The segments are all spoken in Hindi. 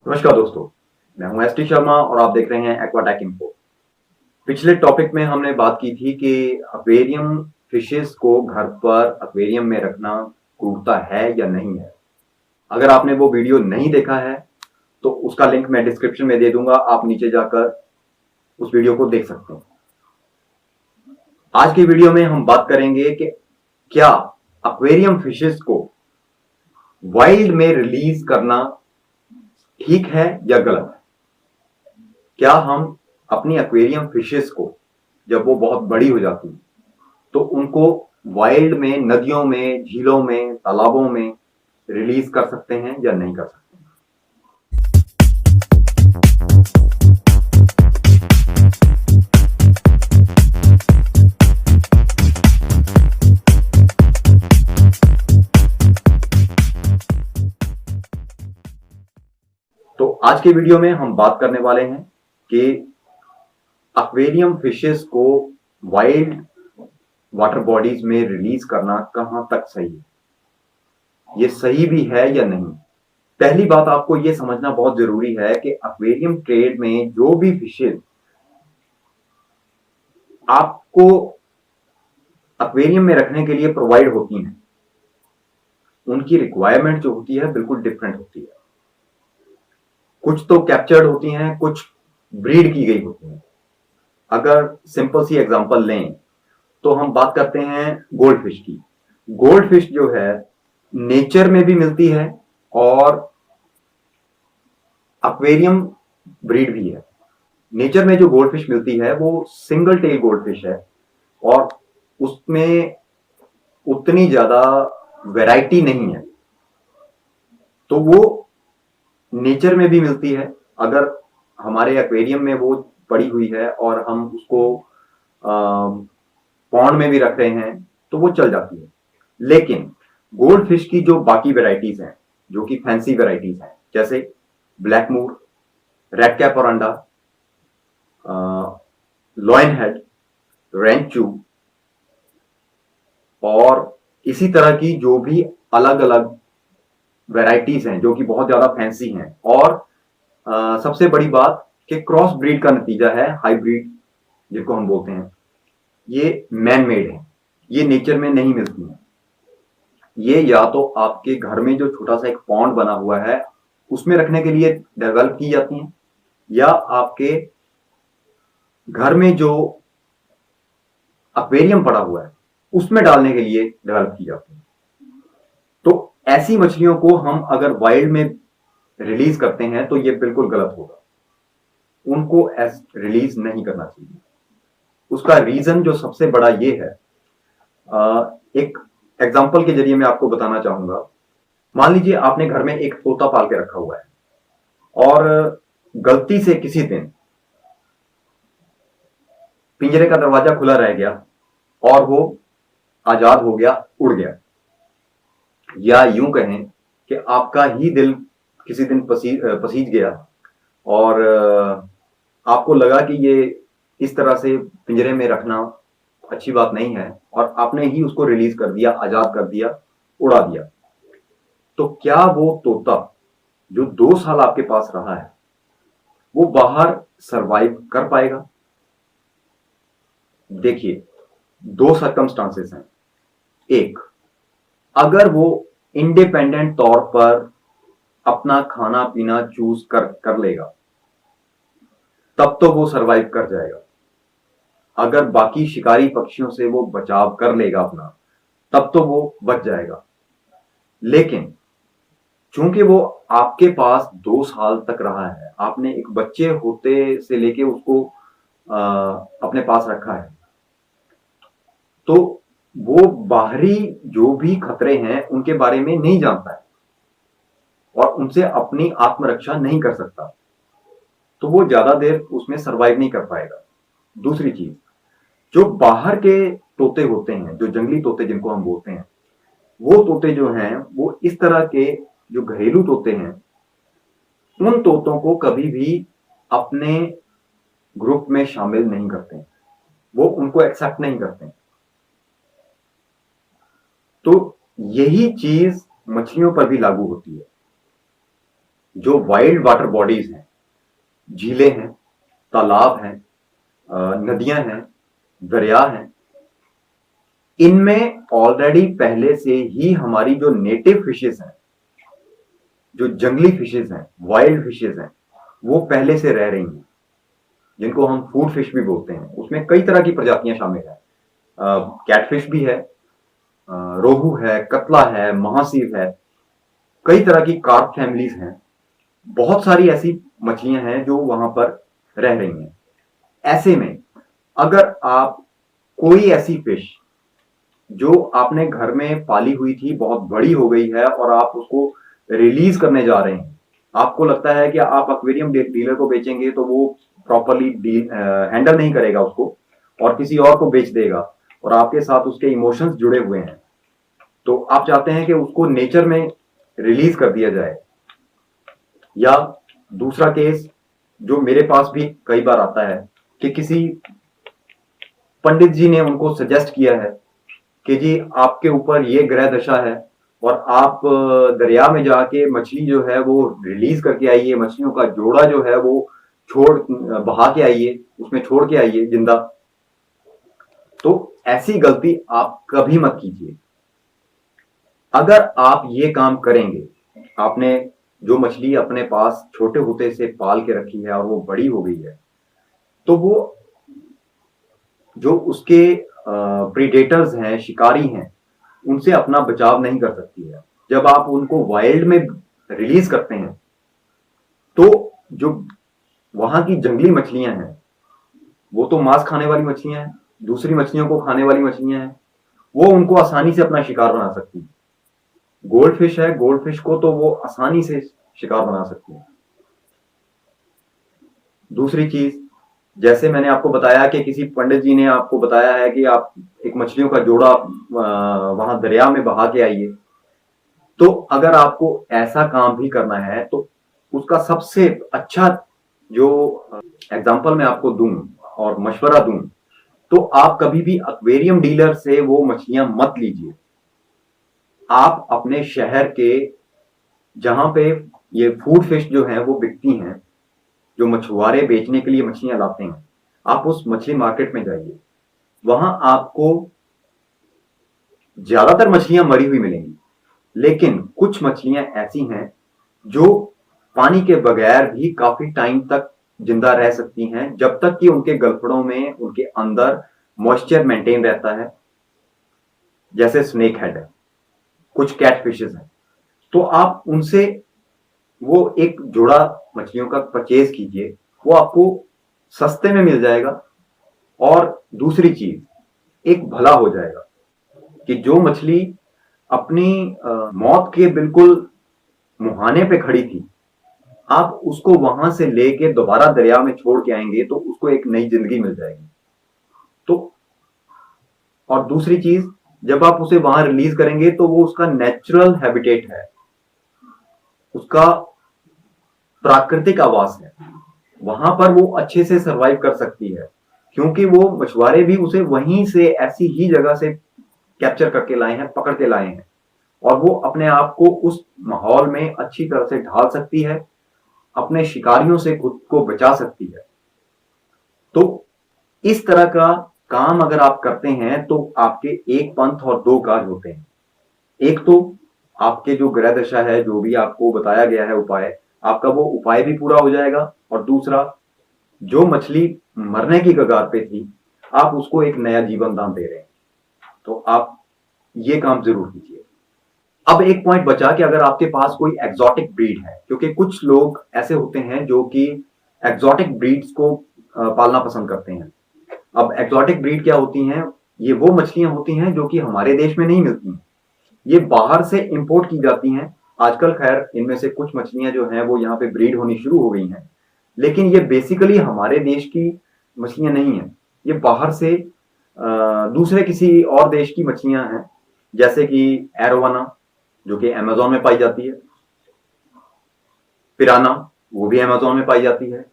नमस्कार दोस्तों, मैं हूं एस टी शर्मा और आप देख रहे हैं एक्वाटेक इन्फो। पिछले टॉपिक में हमने बात की थी कि एक्वेरियम फिशेस को घर पर एक्वेरियम में रखना क्रूरता है या नहीं है। अगर आपने वो वीडियो नहीं देखा है तो उसका लिंक मैं डिस्क्रिप्शन में दे दूंगा, आप नीचे जाकर उस वीडियो को देख सकते हैं। आज की वीडियो में हम बात करेंगे कि क्या एक्वेरियम फिशेस को वाइल्ड में रिलीज करना ठीक है या गलत है। क्या हम अपनी एक्वेरियम फिशेस को जब वो बहुत बड़ी हो जाती है तो उनको वाइल्ड में, नदियों में, झीलों में, तालाबों में रिलीज कर सकते हैं या नहीं कर सकते। तो आज के वीडियो में हम बात करने वाले हैं कि एक्वेरियम फिशेस को वाइल्ड वाटर बॉडीज में रिलीज करना कहां तक सही है, ये सही भी है या नहीं। पहली बात आपको यह समझना बहुत जरूरी है कि एक्वेरियम ट्रेड में जो भी फिशेज आपको एक्वेरियम में रखने के लिए प्रोवाइड होती हैं, उनकी रिक्वायरमेंट जो होती है बिल्कुल डिफरेंट होती है। कुछ तो कैप्चर्ड होती हैं, कुछ ब्रीड की गई होती हैं। अगर सिंपल सी एग्जांपल लें तो हम बात करते हैं गोल्ड फिश की। गोल्ड फिश जो है नेचर में भी मिलती है और एक्वेरियम ब्रीड भी है। नेचर में जो गोल्ड फिश मिलती है वो सिंगल टेल गोल्ड फिश है और उसमें उतनी ज्यादा वैरायटी नहीं है, तो वो नेचर में भी मिलती है। अगर हमारे एक्वेरियम में वो पड़ी हुई है और हम उसको पॉन्ड में भी रख रहे हैं तो वो चल जाती है। लेकिन गोल्ड फिश की जो बाकी वेराइटीज हैं, जो कि फैंसी वेराइटीज हैं, जैसे ब्लैक मूर, रेड कैप और अंडा, लॉयन हेड, रेंचू और इसी तरह की जो भी अलग अलग वेराइटीज हैं जो कि बहुत ज्यादा फैंसी हैं, और सबसे बड़ी बात कि क्रॉस ब्रीड का नतीजा है हाइब्रिड जिसको हम बोलते हैं, ये मैन मेड है, ये नेचर में नहीं मिलती है। ये या तो आपके घर में जो छोटा सा एक पॉन्ड बना हुआ है उसमें रखने के लिए डेवलप की जाती हैं, या आपके घर में जो एक्वेरियम पड़ा हुआ है उसमें डालने के लिए डेवलप की जाती है। तो ऐसी मछलियों को हम अगर वाइल्ड में रिलीज करते हैं तो ये बिल्कुल गलत होगा, उनको रिलीज नहीं करना चाहिए। उसका रीजन जो सबसे बड़ा ये है, एक एग्जांपल के जरिए मैं आपको बताना चाहूंगा। मान लीजिए आपने घर में एक तोता पाल के रखा हुआ है और गलती से किसी दिन पिंजरे का दरवाजा खुला रह गया और वो आजाद हो गया, उड़ गया, या यूं कहें कि आपका ही दिल किसी दिन पसीज गया और आपको लगा कि ये इस तरह से पिंजरे में रखना अच्छी बात नहीं है और आपने ही उसको रिलीज कर दिया, आजाद कर दिया, उड़ा दिया। तो क्या वो तोता जो 2 साल आपके पास रहा है वो बाहर सरवाइव कर पाएगा? देखिए, 2 सर्कमस्टांसेस हैं। एक, अगर वो इंडिपेंडेंट तौर पर अपना खाना पीना चूज कर लेगा तब तो वो सरवाइव कर जाएगा। अगर बाकी शिकारी पक्षियों से वो बचाव कर लेगा अपना, तब तो वो बच जाएगा। लेकिन चूंकि वो आपके पास 2 साल तक रहा है, आपने एक बच्चे होते से लेके उसको अपने पास रखा है, तो वो बाहरी जो भी खतरे हैं उनके बारे में नहीं जानता है और उनसे अपनी आत्मरक्षा नहीं कर सकता, तो वो ज्यादा देर उसमें सरवाइव नहीं कर पाएगा। दूसरी चीज, जो बाहर के तोते होते हैं, जो जंगली तोते जिनको हम बोलते हैं, वो तोते जो हैं वो इस तरह के जो घरेलू तोते हैं, उन तोतों को कभी भी अपने ग्रुप में शामिल नहीं करते, वो उनको एक्सेप्ट नहीं करते। तो यही चीज मछलियों पर भी लागू होती है। जो वाइल्ड वाटर बॉडीज हैं, झीलें हैं, तालाब हैं, नदियां हैं, दरिया हैं, इनमें ऑलरेडी पहले से ही हमारी जो नेटिव फिशेस हैं, जो जंगली फिशेस हैं, वाइल्ड फिशेस हैं, वो पहले से रह रही हैं, जिनको हम फूड फिश भी बोलते हैं। उसमें कई तरह की प्रजातियां शामिल है। कैटफिश भी है, रोहू है, कतला है, महासीव है, कई तरह की कार्प फैमिलीज हैं। बहुत सारी ऐसी मछलियां हैं जो वहां पर रह रही हैं। ऐसे में अगर आप कोई ऐसी फिश जो आपने घर में पाली हुई थी, बहुत बड़ी हो गई है और आप उसको रिलीज करने जा रहे हैं, आपको लगता है कि आप एक्वेरियम डीलर को बेचेंगे तो वो प्रॉपरली हैंडल नहीं करेगा उसको और किसी और को बेच देगा, और आपके साथ उसके इमोशंस जुड़े हुए हैं, तो आप चाहते हैं कि उसको नेचर में रिलीज कर दिया जाए। या दूसरा केस जो मेरे पास भी कई बार आता है कि किसी पंडित जी ने उनको सजेस्ट किया है कि जी आपके ऊपर ये ग्रह दशा है और आप दरिया में जाके मछली जो है वो रिलीज करके आइए, मछलियों का जोड़ा जो है वो छोड़ बहा के आइए, उसमें छोड़ के आइए जिंदा। तो ऐसी गलती आप कभी मत कीजिए। अगर आप ये काम करेंगे, आपने जो मछली अपने पास छोटे होते से पाल के रखी है और वो बड़ी हो गई है, तो वो जो उसके प्रीडेटर्स हैं, शिकारी हैं, उनसे अपना बचाव नहीं कर सकती है। जब आप उनको वाइल्ड में रिलीज करते हैं तो जो वहां की जंगली मछलियां हैं वो तो मांस खाने वाली मछलियां हैं, दूसरी मछलियों को खाने वाली मछलियां हैं, वो उनको आसानी से अपना शिकार बना सकती है। गोल्ड फिश है, गोल्ड फिश को तो वो आसानी से शिकार बना सकती है। दूसरी चीज, जैसे मैंने आपको बताया कि किसी पंडित जी ने आपको बताया है कि आप एक मछलियों का जोड़ा वहां दरिया में बहा के आइए, तो अगर आपको ऐसा काम भी करना है तो उसका सबसे अच्छा जो एग्जाम्पल मैं आपको दूं और मशवरा दूं, तो आप कभी भी एक्वेरियम डीलर से वो मछलियां मत लीजिए। आप अपने शहर के जहां पे ये फूड फिश जो है वो बिकती हैं, जो मछुआरे बेचने के लिए मछलियां लाते हैं, आप उस मछली मार्केट में जाइए। वहां आपको ज्यादातर मछलियां मरी हुई मिलेंगी, लेकिन कुछ मछलियां ऐसी हैं जो पानी के बगैर भी काफी टाइम तक जिंदा रह सकती हैं, जब तक कि उनके गलफड़ों में उनके अंदर मॉइस्चर मेंटेन रहता है। जैसे स्नेक हेड है, कुछ कैट फिशेस हैं, तो आप उनसे वो एक जोड़ा मछलियों का परचेज कीजिए, वो आपको सस्ते में मिल जाएगा। और दूसरी चीज, एक भला हो जाएगा कि जो मछली अपनी मौत के बिल्कुल मुहाने पे खड़ी थी, आप उसको वहां से लेके दोबारा दरिया में छोड़ के आएंगे तो उसको एक नई जिंदगी मिल जाएगी। तो और दूसरी चीज, जब आप उसे वहां रिलीज करेंगे तो वो उसका नेचुरल हैबिटेट है, उसका प्राकृतिक आवास है, वहां पर वो अच्छे से सरवाइव कर सकती है, क्योंकि वो मछुआरे भी उसे वहीं से ऐसी ही जगह से कैप्चर करके लाए हैं, पकड़ के लाए हैं, और वो अपने आप को उस माहौल में अच्छी तरह से ढाल सकती है, अपने शिकारियों से खुद को बचा सकती है। तो इस तरह का काम अगर आप करते हैं तो आपके एक पंथ और दो काज होते हैं। एक तो आपके जो ग्रह दशा है, जो भी आपको बताया गया है उपाय, आपका वो उपाय भी पूरा हो जाएगा, और दूसरा, जो मछली मरने की कगार पे थी, आप उसको एक नया जीवन दान दे रहे हैं। तो आप ये काम जरूर कीजिए। अब एक पॉइंट बचा कि अगर आपके पास कोई एक्सोटिक ब्रीड है, क्योंकि कुछ लोग ऐसे होते हैं जो कि एक्सोटिक ब्रीड्स को पालना पसंद करते हैं। अब एक्सोटिक ब्रीड क्या होती हैं? ये वो मछलियां होती हैं जो कि हमारे देश में नहीं मिलती हैं, ये बाहर से इंपोर्ट की जाती हैं। आजकल खैर इनमें से कुछ मछलियां जो हैं वो यहाँ पे ब्रीड होनी शुरू हो गई हैं, लेकिन ये बेसिकली हमारे देश की मछलियां नहीं हैं, ये बाहर से दूसरे किसी और देश की मछलियां हैं, जैसे कि एरोवाना जो कि अमेजोन में पाई जाती है, पिराना वो भी अमेजोन में पाई जाती है,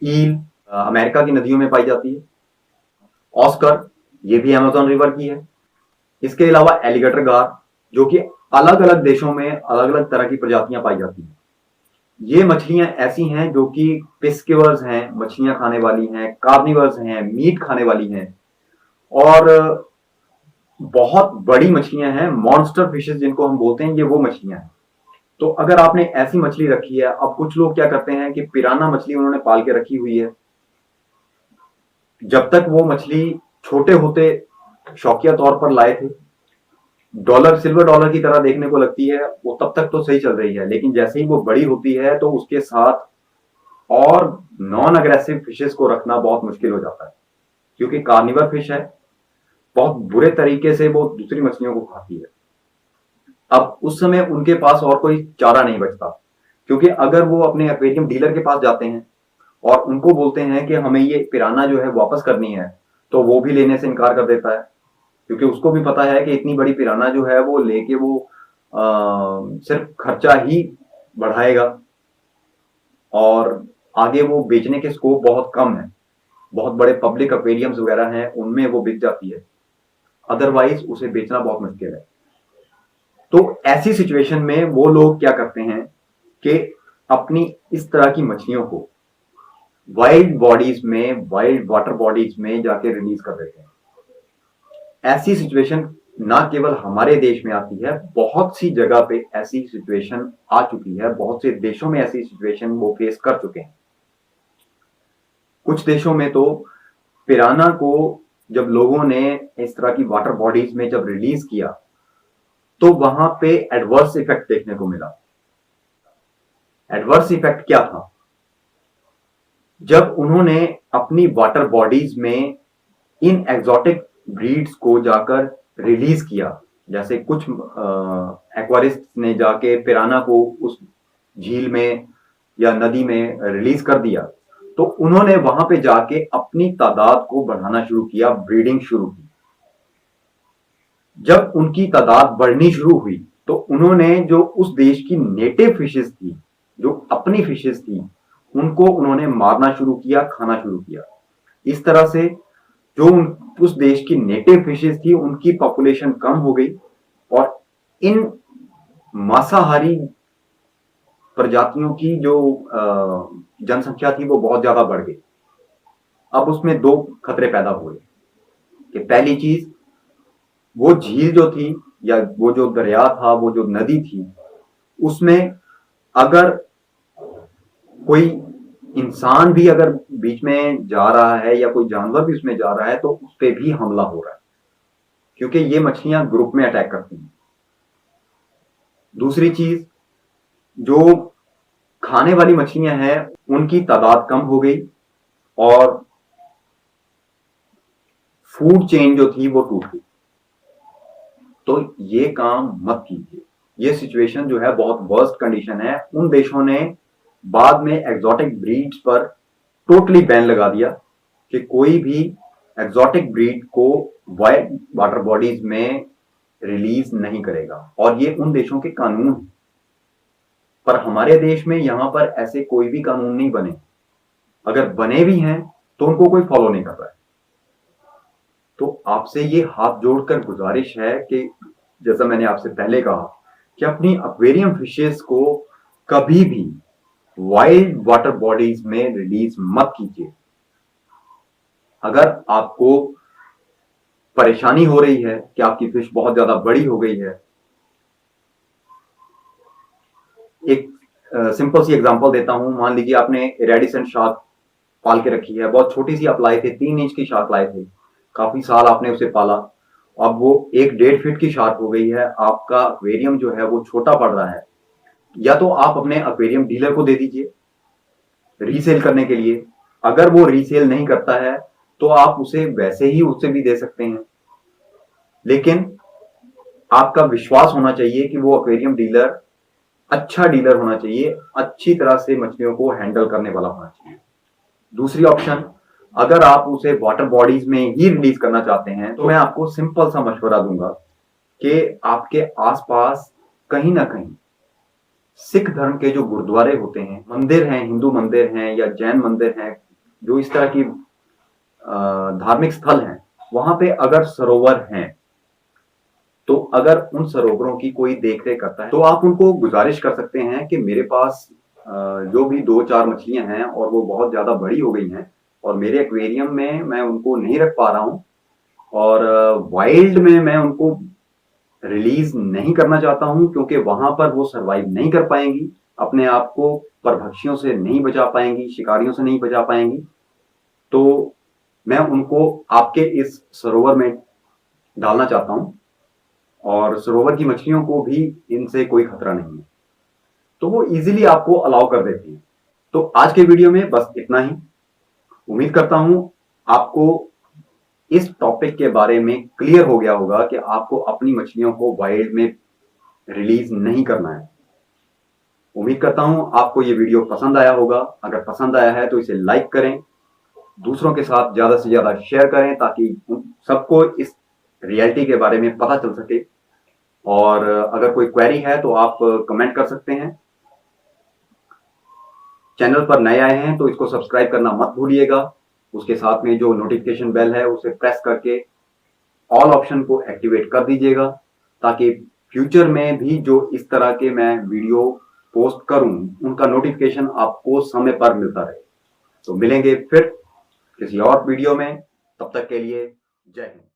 ईल अमेरिका की नदियों में पाई जाती है, ऑस्कर ये भी अमेजोन रिवर की है। इसके अलावा एलिगेटर गार जो कि अलग अलग देशों में अलग अलग तरह की प्रजातियां पाई जाती हैं। ये मछलियां ऐसी हैं जो कि पिस्किवर्स हैं, मछलियां खाने वाली हैं, कार्निवर्स हैं, मीट खाने वाली हैं, और बहुत बड़ी मछलियां हैं, मॉन्स्टर फिशेस जिनको हम बोलते हैं, ये वो मछलियां हैं। तो अगर आपने ऐसी मछली रखी है, अब कुछ लोग क्या करते हैं कि पिराना मछली उन्होंने पाल के रखी हुई है। जब तक वो मछली छोटे होते शौकिया तौर पर लाए थे, डॉलर सिल्वर डॉलर की तरह देखने को लगती है, वो तब तक तो सही चल रही है, लेकिन जैसे ही वो बड़ी होती है तो उसके साथ और नॉन अग्रेसिव फिशेस को रखना बहुत मुश्किल हो जाता है, क्योंकि कार्निवर फिश है, बहुत बुरे तरीके से वो दूसरी मछलियों को खाती है। अब उस समय उनके पास और कोई चारा नहीं बचता, क्योंकि अगर वो अपने एक्वेरियम डीलर के पास जाते हैं और उनको बोलते हैं कि हमें ये पिराना जो है वापस करनी है, तो वो भी लेने से इनकार कर देता है, क्योंकि उसको भी पता है कि इतनी बड़ी पिराना जो है वो लेके वो सिर्फ खर्चा ही बढ़ाएगा और आगे वो बेचने के स्कोप बहुत कम है। बहुत बड़े पब्लिक एक्वेरियम्स वगैरह हैं, उनमें वो बिक जाती है, अदरवाइज उसे बेचना बहुत मुश्किल है। तो ऐसी सिचुएशन में वो लोग क्या करते हैं कि अपनी इस तरह की मछलियों को वाइल्ड बॉडीज में, वाइल्ड वाटर बॉडीज में जाके रिलीज कर देते हैं। ऐसी सिचुएशन ना केवल हमारे देश में आती है, बहुत सी जगह पे ऐसी सिचुएशन आ चुकी है, बहुत से देशों में ऐसी सिचुएशन वो फेस कर चुके हैं। कुछ देशों में तो पिराना को जब लोगों ने इस तरह की वाटर बॉडीज में जब रिलीज किया, तो वहां पे एडवर्स इफेक्ट देखने को मिला। एडवर्स इफेक्ट क्या था? जब उन्होंने अपनी वाटर बॉडीज में इन एग्जॉटिक ब्रीड्स को जाकर रिलीज किया, जैसे कुछ एक्वारिस्ट ने जाके पिराना को उस झील में या नदी में रिलीज कर दिया, तो उन्होंने वहां पे जाके अपनी तादाद को बढ़ाना शुरू किया, ब्रीडिंग शुरू की। जब उनकी तादाद बढ़नी शुरू हुई, तो उन्होंने जो उस देश की नेटिव फिशेस थी, जो अपनी फिशेस थी, उनको उन्होंने मारना शुरू किया, खाना शुरू किया। इस तरह से जो उस देश की नेटिव फिशेस थी, उनकी पॉपुलेशन कम हो गई और इन मांसाहारी प्रजातियों की जो जनसंख्या थी वो बहुत ज्यादा बढ़ गई। अब उसमें दो खतरे पैदा हुए कि पहली चीज, वो झील जो थी या वो जो दरिया था, वो जो नदी थी, उसमें अगर कोई इंसान भी अगर बीच में जा रहा है या कोई जानवर भी उसमें जा रहा है, तो उस पर भी हमला हो रहा है, क्योंकि ये मछलियां ग्रुप में अटैक करती हैं। दूसरी चीज, जो खाने वाली मछलियां हैं उनकी तादाद कम हो गई और फूड चेन जो थी वो टूट गई। तो ये काम मत कीजिए। ये सिचुएशन जो है बहुत वर्स्ट कंडीशन है। उन देशों ने बाद में एग्जॉटिक ब्रीड्स पर टोटली बैन लगा दिया कि कोई भी एग्जॉटिक ब्रीड को वाइल्ड वाटर बॉडीज में रिलीज नहीं करेगा, और ये उन देशों के कानून हैं। पर हमारे देश में यहां पर ऐसे कोई भी कानून नहीं बने, अगर बने भी हैं तो उनको कोई फॉलो नहीं कर रहा है। तो आपसे ये हाथ जोड़कर गुजारिश है कि जैसा मैंने आपसे पहले कहा कि अपनी एक्वेरियम फिशेस को कभी भी वाइल्ड वाटर बॉडीज में रिलीज मत कीजिए। अगर आपको परेशानी हो रही है कि आपकी फिश बहुत ज्यादा बड़ी हो गई है, एक सिंपल सी एग्जांपल देता हूं। मान लीजिए आपने इरेडिसेंट शार्क पाल के रखी है, बहुत छोटी सी आप लाए थे, 3 इंच की शार्क लाए थे, काफी साल आपने उसे पाला, अब वो 1-1.5 फीट की शार्क हो गई है, आपका एक्वेरियम जो है वो छोटा पड़ रहा है। या तो आप अपने एक्वेरियम डीलर को दे दीजिए रीसेल करने के लिए। अगर वो रीसेल नहीं करता है तो आप उसे वैसे ही उससे भी दे सकते हैं, लेकिन आपका विश्वास होना चाहिए कि वो एक्वेरियम डीलर अच्छा डीलर होना चाहिए, अच्छी तरह से मछलियों को हैंडल करने वाला होना चाहिए। दूसरी ऑप्शन, अगर आप उसे वाटर बॉडीज में ही रिलीज करना चाहते हैं, तो मैं आपको सिंपल सा मशवरा दूंगा कि आपके आसपास कहीं ना कहीं सिख धर्म के जो गुरुद्वारे होते हैं, मंदिर हैं, हिंदू मंदिर हैं या जैन मंदिर हैं, जो इस तरह की धार्मिक स्थल हैं, वहां पे अगर सरोवर हैं, तो अगर उन सरोवरों की कोई देख रेख करता है तो आप उनको गुजारिश कर सकते हैं कि मेरे पास जो भी 2-4 मछलियाँ हैं और वो बहुत ज़्यादा बड़ी हो गई हैं और मेरे एक्वेरियम में मैं उनको नहीं रख पा रहा हूँ और वाइल्ड में मैं उनको रिलीज़ नहीं करना चाहता हूँ क्योंकि वहाँ पर वो सर्वाइव नहीं कर पाएँगी, अपने आप को परभक्षियों से नहीं बचा पाएँगी, शिकारियों से नहीं बचा पाएँगी। तो मैं उनको आपके इस सरोवर में डालना चाहता हूँ और सरोवर की मछलियों को भी इनसे कोई खतरा नहीं है। तो वो ईज़िली आपको अलाउ कर देती हैं। तो आज के वीडियो में बस इतना ही। उम्मीद करता हूँ आपको इस टॉपिक के बारे में क्लियर हो गया होगा कि आपको अपनी मछलियों को वाइल्ड में रिलीज़ नहीं करना है। उम्मीद करता हूँ आपको ये वीडियो पसंद आया होगा। अगर पसंद आया है तो इसे लाइक करें, दूसरों के साथ ज़्यादा से ज़्यादा शेयर करें ताकि सबको इस रियलिटी के बारे में पता चल सके। और अगर कोई क्वेरी है तो आप कमेंट कर सकते हैं। चैनल पर नए आए हैं तो इसको सब्सक्राइब करना मत भूलिएगा। उसके साथ में जो नोटिफिकेशन बेल है उसे प्रेस करके ऑल ऑप्शन को एक्टिवेट कर दीजिएगा ताकि फ्यूचर में भी जो इस तरह के मैं वीडियो पोस्ट करूं उनका नोटिफिकेशन आपको समय पर मिलता रहे। तो मिलेंगे फिर किसी और वीडियो में, तब तक के लिए जय हिंद।